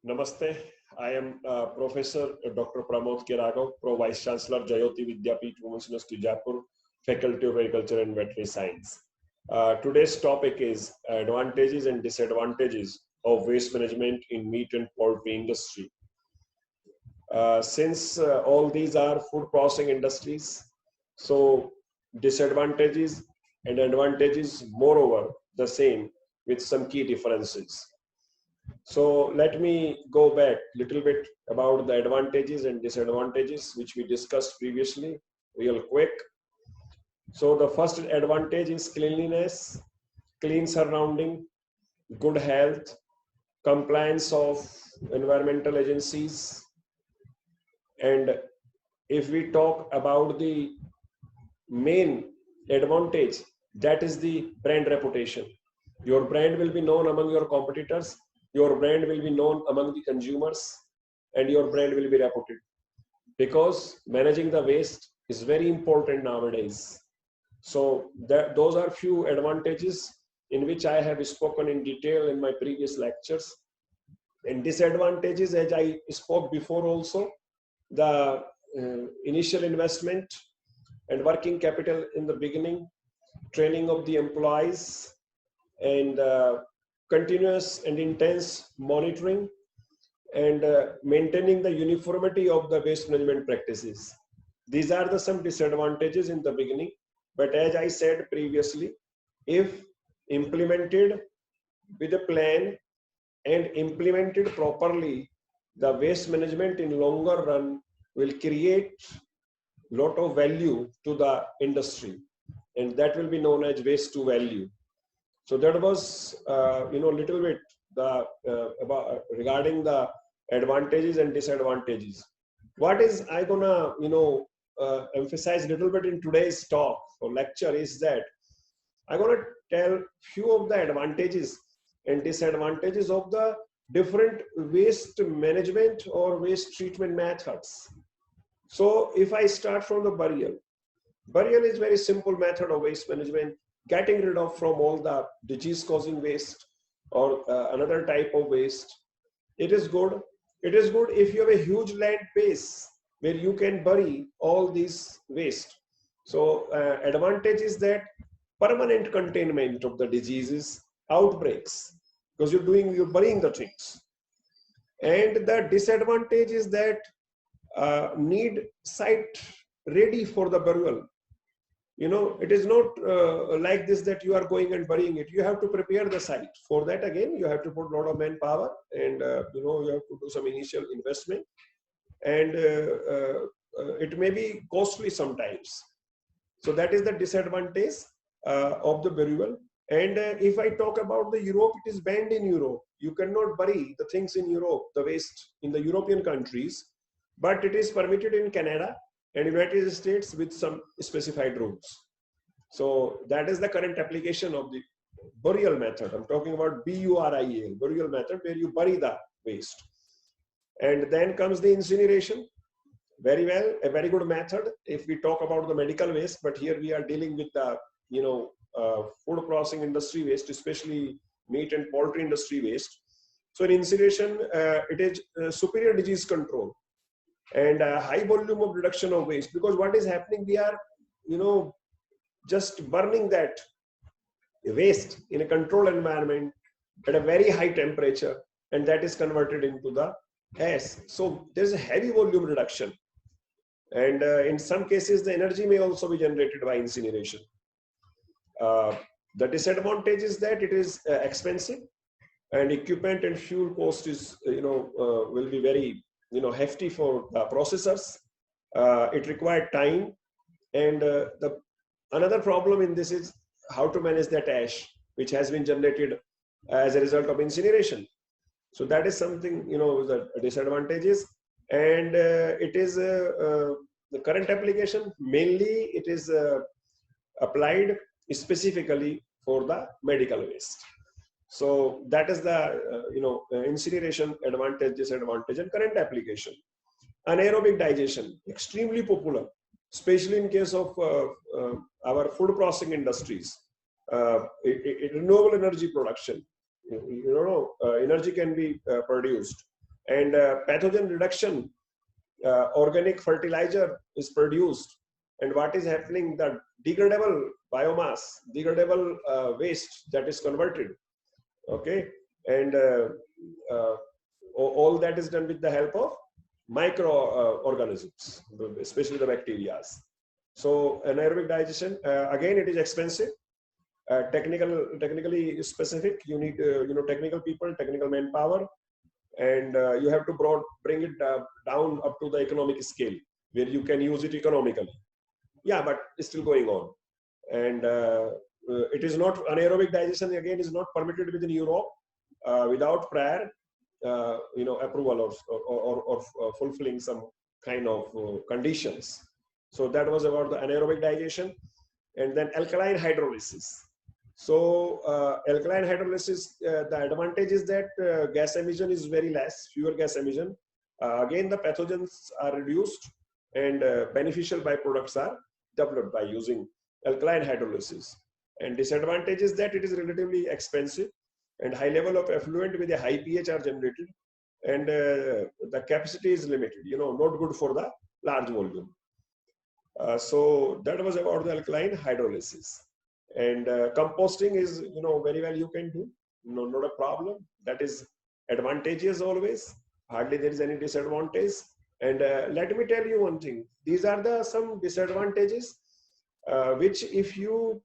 Namaste. I am Professor Dr. Pramod K. Raghav, Pro Vice Chancellor, Jayoti Vidyapeeth, Women's University, Jaipur, Faculty of Agriculture and Veterinary Science. Today's topic is advantages and disadvantages of waste management in meat and poultry industry. Since all these are food processing industries, so disadvantages and advantages moreover the same with some key differences. So let me go back a little bit about the advantages and disadvantages which we discussed previously real quick. So the first advantage is cleanliness, clean surrounding, good health, compliance of environmental agencies. And if we talk about the main advantage, that is the brand reputation. Your brand will be known among your competitors, your brand will be known among the consumers, and your brand will be reputed. Because managing the waste is very important nowadays. So those are few advantages in which I have spoken in detail in my previous lectures. And disadvantages, as I spoke before also, the initial investment and working capital in the beginning, training of the employees, and continuous and intense monitoring, and maintaining the uniformity of the waste management practices. These are some disadvantages in the beginning, but as I said previously, if implemented with a plan and implemented properly, the waste management in longer run will create lot of value to the industry, and that will be known as waste to value. So that was little bit the regarding the advantages and disadvantages. What is I gonna emphasize a little bit in today's talk or lecture is that I'm gonna tell few of the advantages and disadvantages of the different waste management or waste treatment methods. So if I start from the burial is very simple method of waste management, getting rid of from all the disease causing waste or another type of waste. It is good if you have a huge land base where you can bury all these waste. So advantage is that permanent containment of the diseases, outbreaks, because you're burying the things. And the disadvantage is that need site ready for the burial. It is not like this that you are going and burying it. You have to prepare the site. For that, again, you have to put a lot of manpower, and you have to do some initial investment, and it may be costly sometimes. So that is the disadvantage of the burial. And if I talk about the Europe, it is banned in Europe. You cannot bury the things in Europe, the waste in the European countries, but it is permitted in Canada and United States with some specified rules. So that is the current application of the burial method. I'm talking about BURIAL, burial method, where you bury the waste. And then comes the incineration. Very well, a very good method if we talk about the medical waste, but here we are dealing with the food processing industry waste, especially meat and poultry industry waste. So in incineration, it is superior disease control and a high volume of reduction of waste, because what is happening, we are just burning that waste in a controlled environment at a very high temperature, and that is converted into the ash. So there's a heavy volume reduction, and in some cases the energy may also be generated by incineration. The disadvantage is that it is expensive, and equipment and fuel cost is will be very hefty for processors. It required time, and another problem in this is how to manage that ash which has been generated as a result of incineration. So that is something the disadvantages. And it is the current application, mainly it is applied specifically for the medical waste. So that is the incineration advantage, disadvantage, and current application. Anaerobic digestion, extremely popular, especially in case of our food processing industries. Renewable energy production, energy can be produced and pathogen reduction. Organic fertilizer is produced, and what is happening, the degradable biomass, degradable waste that is converted, okay, and all that is done with the help of microorganisms, especially the bacteria. So anaerobic digestion, again, it is expensive, technically specific. You need technical people, technical manpower, and you have to bring it down up to the economic scale where you can use it economically. Yeah, but it's still going on, and it is not, anaerobic digestion again is not permitted within Europe without prior approval or fulfilling some kind of conditions. So that was about the anaerobic digestion. And then alkaline hydrolysis. So alkaline hydrolysis, the advantage is that gas emission is very less, fewer gas emission. Again, the pathogens are reduced, and beneficial byproducts are developed by using alkaline hydrolysis. And disadvantage is that it is relatively expensive, and high level of effluent with a high pH are generated, and the capacity is limited, not good for the large volume. So that was about the alkaline hydrolysis. And composting is, very well you can do, not a problem. That is advantageous always. Hardly there is any disadvantage. And let me tell you one thing. These are some disadvantages which, if you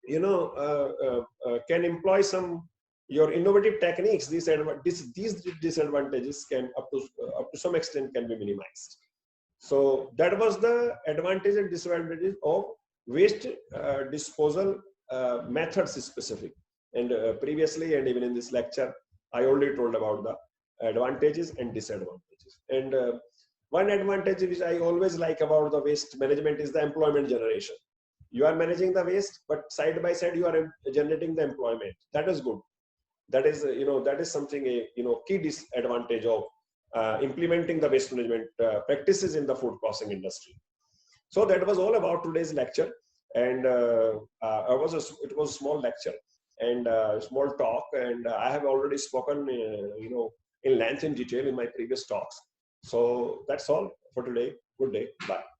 can employ your innovative techniques, these disadvantages can up to some extent can be minimized. So that was the advantage and disadvantages of waste disposal methods specific. And previously, and even in this lecture, I already told about the advantages and disadvantages. And one advantage which I always like about the waste management is the employment generation. You are managing the waste, but side by side you are generating the employment. That is good. That is that is something key disadvantage of implementing the waste management practices in the food processing industry. So that was all about today's lecture, and it was a small lecture and small talk, and I have already spoken in length and detail in my previous talks. So that's all for today. Good day. Bye.